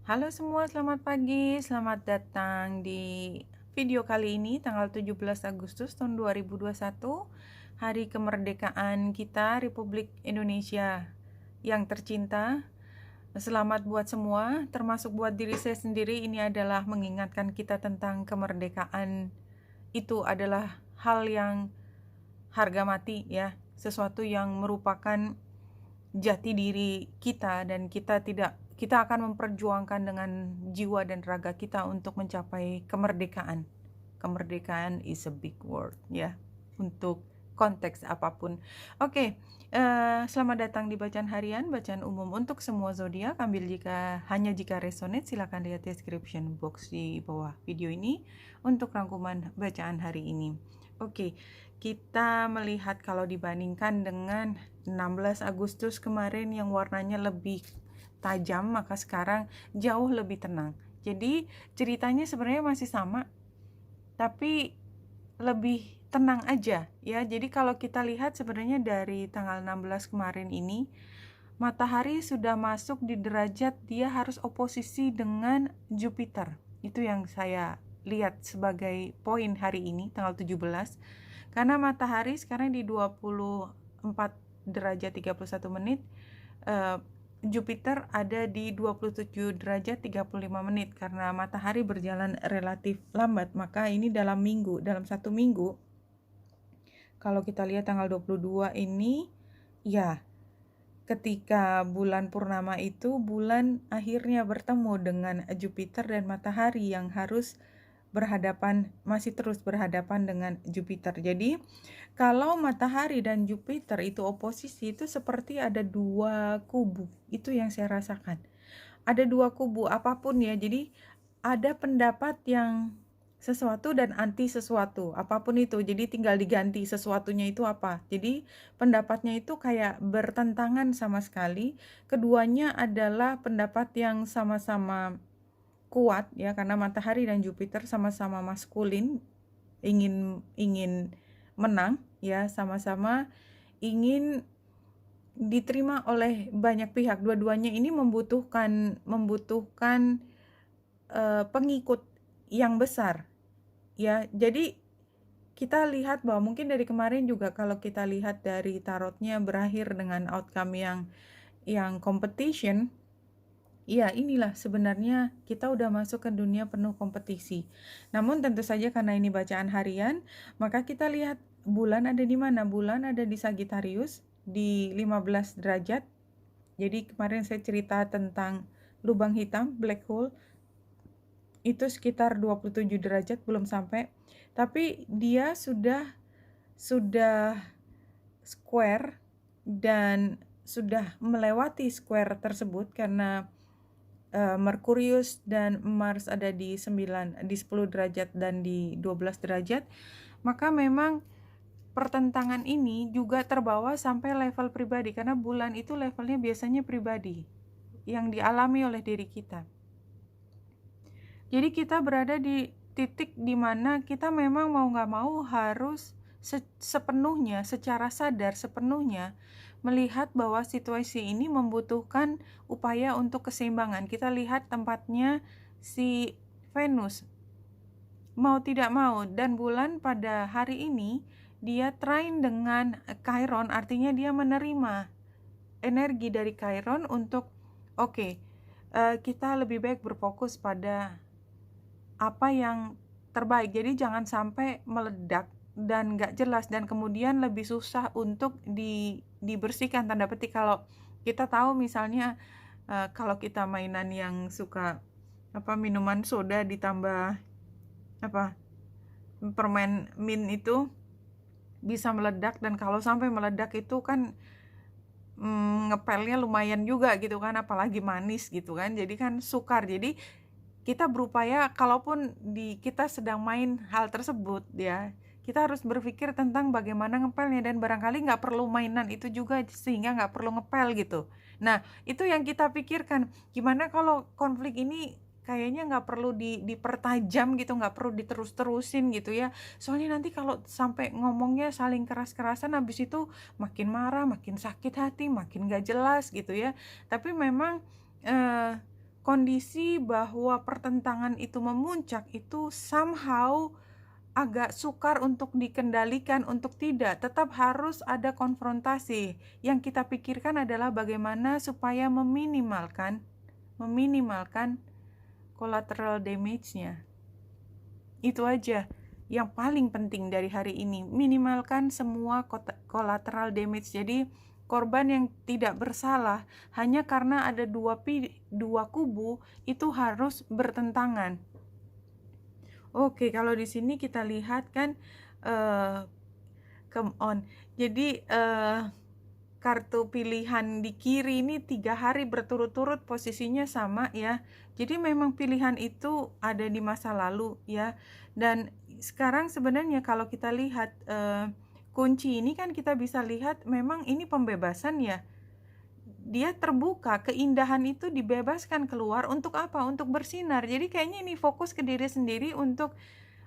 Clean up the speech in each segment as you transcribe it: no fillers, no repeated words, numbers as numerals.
Halo semua, selamat pagi. Selamat datang di video kali ini tanggal 17 Agustus tahun 2021, hari kemerdekaan kita Republik Indonesia yang tercinta. Selamat buat semua, termasuk buat diri saya sendiri. Ini adalah mengingatkan kita tentang kemerdekaan. Itu adalah hal yang harga mati ya, sesuatu yang merupakan jati diri kita, dan kita akan memperjuangkan dengan jiwa dan raga kita untuk mencapai kemerdekaan. Kemerdekaan is a big word ya, untuk konteks apapun. Oke, selamat datang di bacaan harian, bacaan umum untuk semua zodiak. Ambil hanya jika resonate, silakan lihat description box di bawah video ini untuk rangkuman bacaan hari ini. Oke, kita melihat kalau dibandingkan dengan 16 Agustus kemarin yang warnanya lebih tajam, maka sekarang jauh lebih tenang. Jadi ceritanya sebenarnya masih sama, tapi lebih tenang aja ya. Jadi kalau kita lihat sebenarnya dari tanggal 16 kemarin ini, matahari sudah masuk di derajat dia harus oposisi dengan Jupiter. Itu yang saya lihat sebagai poin hari ini tanggal 17. Karena matahari sekarang di 24 derajat 31 menit, Jupiter ada di 27 derajat 35 menit. Karena matahari berjalan relatif lambat, maka ini dalam satu minggu, kalau kita lihat tanggal 22 ini, ya ketika bulan purnama itu, bulan akhirnya bertemu dengan Jupiter dan matahari yang harus masih terus berhadapan dengan Jupiter. Jadi kalau matahari dan Jupiter itu oposisi, itu seperti ada dua kubu. Itu yang saya rasakan. Ada dua kubu apapun ya. Jadi ada pendapat yang sesuatu dan anti sesuatu, apapun itu. Jadi tinggal diganti sesuatunya itu apa. Jadi pendapatnya itu kayak bertentangan sama sekali. Keduanya adalah pendapat yang sama-sama kuat ya, karena matahari dan Jupiter sama-sama maskulin, ingin menang ya, sama-sama ingin diterima oleh banyak pihak. Dua-duanya ini membutuhkan pengikut yang besar ya. Jadi kita lihat bahwa mungkin dari kemarin juga, kalau kita lihat dari tarotnya berakhir dengan outcome yang competition. Ya, inilah sebenarnya kita udah masuk ke dunia penuh kompetisi. Namun tentu saja karena ini bacaan harian, maka kita lihat bulan ada di mana? Bulan ada di Sagittarius di 15 derajat. Jadi kemarin saya cerita tentang lubang hitam, black hole, itu sekitar 27 derajat, belum sampai. Tapi dia sudah square dan sudah melewati square tersebut, karena Merkurius dan Mars ada di 10 derajat dan di 12 derajat. Maka memang pertentangan ini juga terbawa sampai level pribadi, karena bulan itu levelnya biasanya pribadi yang dialami oleh diri kita. Jadi kita berada di titik dimana kita memang mau gak mau harus sepenuhnya, secara sadar sepenuhnya melihat bahwa situasi ini membutuhkan upaya untuk keseimbangan. Kita lihat tempatnya si Venus, mau tidak mau, dan bulan pada hari ini dia trine dengan Chiron, artinya dia menerima energi dari Chiron untuk kita lebih baik berfokus pada apa yang terbaik. Jadi jangan sampai meledak dan gak jelas, dan kemudian lebih susah untuk dibersihkan, tanda petik. Kalau kita tahu misalnya kalau kita mainan yang suka minuman soda ditambah permen mint, itu bisa meledak, dan kalau sampai meledak itu kan ngepelnya lumayan juga gitu kan, apalagi manis gitu kan, jadi kan sukar. Jadi kita berupaya, kalaupun kita sedang main hal tersebut ya, kita harus berpikir tentang bagaimana ngepelnya, dan barangkali nggak perlu mainan itu juga sehingga nggak perlu ngepel gitu. Nah, itu yang kita pikirkan, gimana kalau konflik ini kayaknya nggak perlu dipertajam gitu, nggak perlu diterus-terusin gitu ya. Soalnya nanti kalau sampai ngomongnya saling keras-kerasan, habis itu makin marah, makin sakit hati, makin nggak jelas gitu ya. Tapi memang kondisi bahwa pertentangan itu memuncak itu somehow agak sukar untuk dikendalikan, untuk tidak, tetap harus ada konfrontasi. Yang kita pikirkan adalah bagaimana supaya meminimalkan collateral damage-nya. Itu aja yang paling penting dari hari ini, minimalkan semua collateral damage. Jadi korban yang tidak bersalah hanya karena ada dua kubu itu harus bertentangan. Oke, kalau di sini kita lihat kan come on. Jadi kartu pilihan di kiri ini 3 hari berturut-turut posisinya sama ya. Jadi memang pilihan itu ada di masa lalu ya. Dan sekarang sebenarnya kalau kita lihat kunci ini kan kita bisa lihat memang ini pembebasan ya. Dia terbuka, keindahan itu dibebaskan keluar untuk apa? Untuk bersinar. Jadi kayaknya ini fokus ke diri sendiri untuk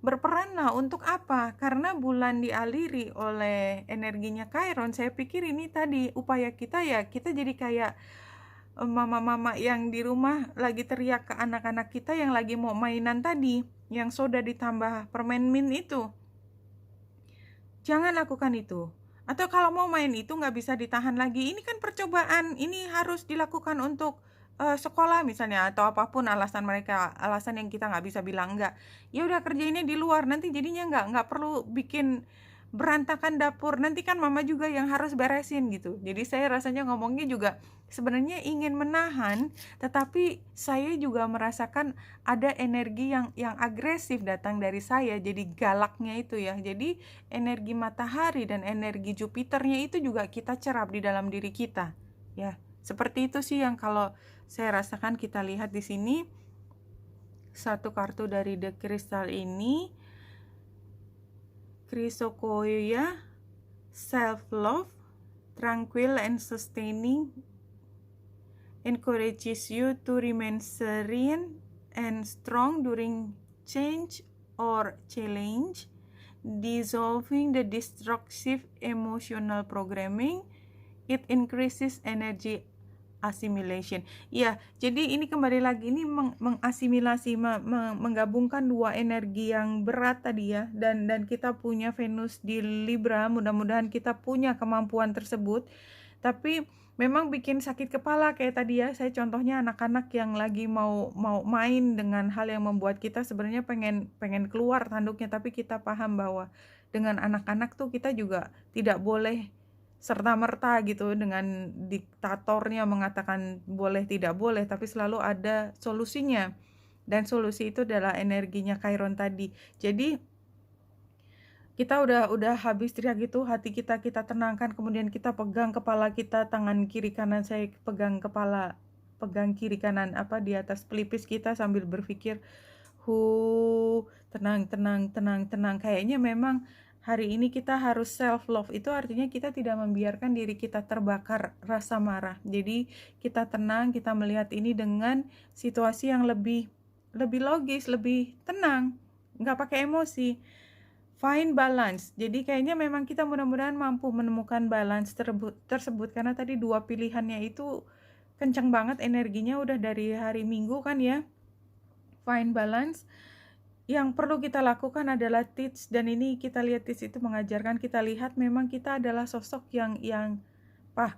berperanlah untuk apa? Karena bulan dialiri oleh energinya Chiron. Saya pikir ini tadi upaya kita ya, kita jadi kayak mama-mama yang di rumah lagi teriak ke anak-anak kita yang lagi mau mainan tadi, yang soda ditambah permen mint itu. Jangan lakukan itu. Atau kalau mau main itu nggak bisa ditahan lagi. Ini kan percobaan, ini harus dilakukan untuk sekolah misalnya, atau apapun alasan mereka, alasan yang kita nggak bisa bilang enggak. Ya udah kerjainnya di luar, nanti jadinya nggak perlu bikin berantakan dapur. Nanti kan mama juga yang harus beresin gitu. Jadi saya rasanya ngomongnya juga sebenarnya ingin menahan, tetapi saya juga merasakan ada energi yang agresif datang dari saya. Jadi galaknya itu ya. Jadi energi matahari dan energi Jupiternya itu juga kita cerap di dalam diri kita. Ya, seperti itu sih yang kalau saya rasakan. Kita lihat di sini satu kartu dari The Crystal ini, Chrysocolla, self-love, tranquil and sustaining, encourages you to remain serene and strong during change or challenge, dissolving the destructive emotional programming. It increases energy assimilation. Ya, jadi ini kembali lagi ini mengasimilasi, menggabungkan dua energi yang berat tadi ya, dan kita punya Venus di Libra. Mudah-mudahan kita punya kemampuan tersebut. Tapi memang bikin sakit kepala kayak tadi ya. Saya contohnya anak-anak yang lagi mau main dengan hal yang membuat kita sebenarnya pengen keluar tanduknya, tapi kita paham bahwa dengan anak-anak tuh kita juga tidak boleh serta-merta gitu dengan diktatornya mengatakan boleh tidak boleh, tapi selalu ada solusinya. Dan solusi itu adalah energinya Chiron tadi. Jadi kita udah habis teriak gitu, hati kita tenangkan, kemudian kita pegang kepala kita, tangan kiri kanan saya pegang kepala, pegang kiri kanan di atas pelipis kita sambil berpikir, tenang. Kayaknya memang hari ini kita harus self love. Itu artinya kita tidak membiarkan diri kita terbakar rasa marah. Jadi kita tenang, kita melihat ini dengan situasi yang lebih logis, lebih tenang, nggak pakai emosi. Find balance. Jadi kayaknya memang kita mudah-mudahan mampu menemukan balance tersebut karena tadi dua pilihannya itu kencang banget energinya udah dari hari Minggu kan ya. Find balance. Yang perlu kita lakukan adalah teach, dan ini kita lihat teach itu mengajarkan, kita lihat memang kita adalah sosok yang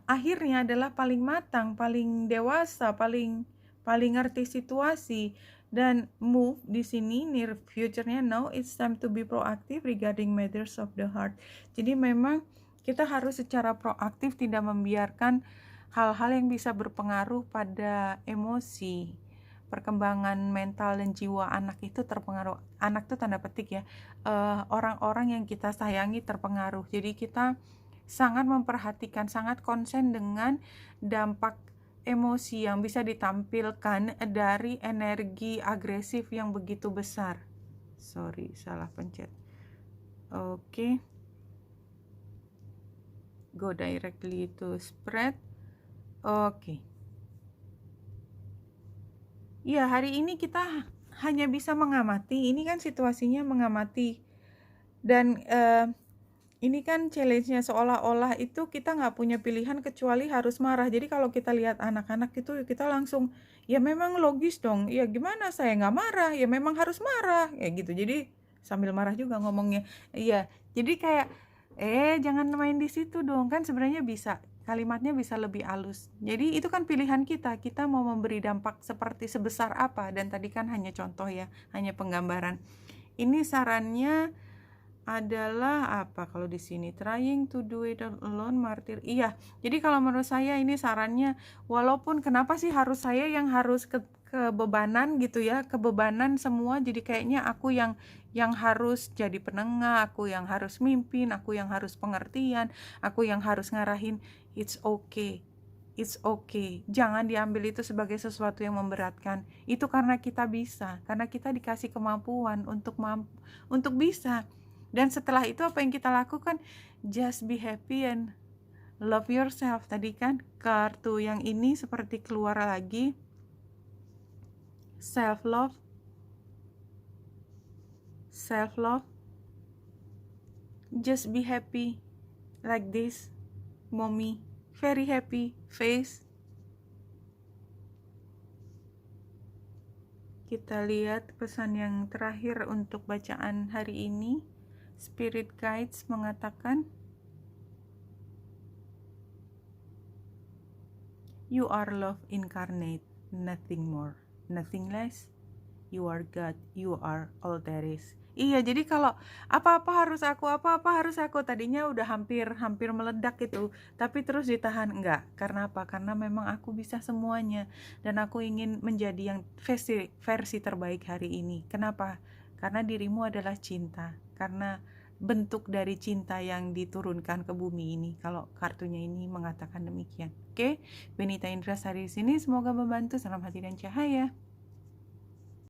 akhirnya adalah paling matang, paling dewasa, paling ngerti situasi, dan move di sini near future-nya. Now it's time to be proactive regarding matters of the heart. Jadi memang kita harus secara proaktif, tidak membiarkan hal-hal yang bisa berpengaruh pada emosi. Perkembangan mental dan jiwa anak itu terpengaruh. Anak itu tanda petik ya, orang-orang yang kita sayangi terpengaruh. Jadi kita sangat memperhatikan, sangat konsen dengan dampak emosi yang bisa ditampilkan dari energi agresif yang begitu besar. Sorry, salah pencet. Oke. Go directly to spread. Oke. Ya, hari ini kita hanya bisa mengamati. Ini kan situasinya mengamati. Dan ini kan challenge-nya seolah-olah itu kita nggak punya pilihan kecuali harus marah. Jadi kalau kita lihat anak-anak itu kita langsung Ya memang logis dong, ya gimana saya nggak marah, ya memang harus marah, ya gitu. Jadi sambil marah juga ngomongnya. Iya, jadi kayak, jangan main di situ dong, kan sebenarnya bisa, kalimatnya bisa lebih halus. Jadi itu kan pilihan kita mau memberi dampak seperti sebesar apa, dan tadi kan hanya contoh ya, hanya penggambaran. Ini sarannya adalah apa kalau di sini, trying to do it alone, martir. Iya, jadi kalau menurut saya ini sarannya, walaupun kenapa sih harus saya yang harus kebebanan gitu ya, kebebanan semua, jadi kayaknya aku yang harus jadi penengah, aku yang harus mimpin, aku yang harus pengertian, aku yang harus ngarahin. It's okay. It's okay. Jangan diambil itu sebagai sesuatu yang memberatkan. Itu karena kita bisa, karena kita dikasih kemampuan untuk bisa. Dan setelah itu apa yang kita lakukan? Just be happy and love yourself. Tadi kan kartu yang ini seperti keluar lagi. Self love. Self love. Just be happy. Like this. Mommy. Very happy face. Kita lihat pesan yang terakhir untuk bacaan hari ini. Spirit Guides mengatakan, you are love incarnate, nothing more, nothing less. You are God, you are all there is. Iya, jadi kalau apa-apa harus aku, tadinya udah hampir meledak itu, tapi terus ditahan. Enggak, karena apa? Karena memang aku bisa semuanya, dan aku ingin menjadi yang versi terbaik hari ini. Kenapa? Karena dirimu adalah cinta, karena bentuk dari cinta yang diturunkan ke bumi ini, kalau kartunya ini mengatakan demikian. Oke, Benita Indrasari di sini, semoga membantu. Salam hati dan cahaya.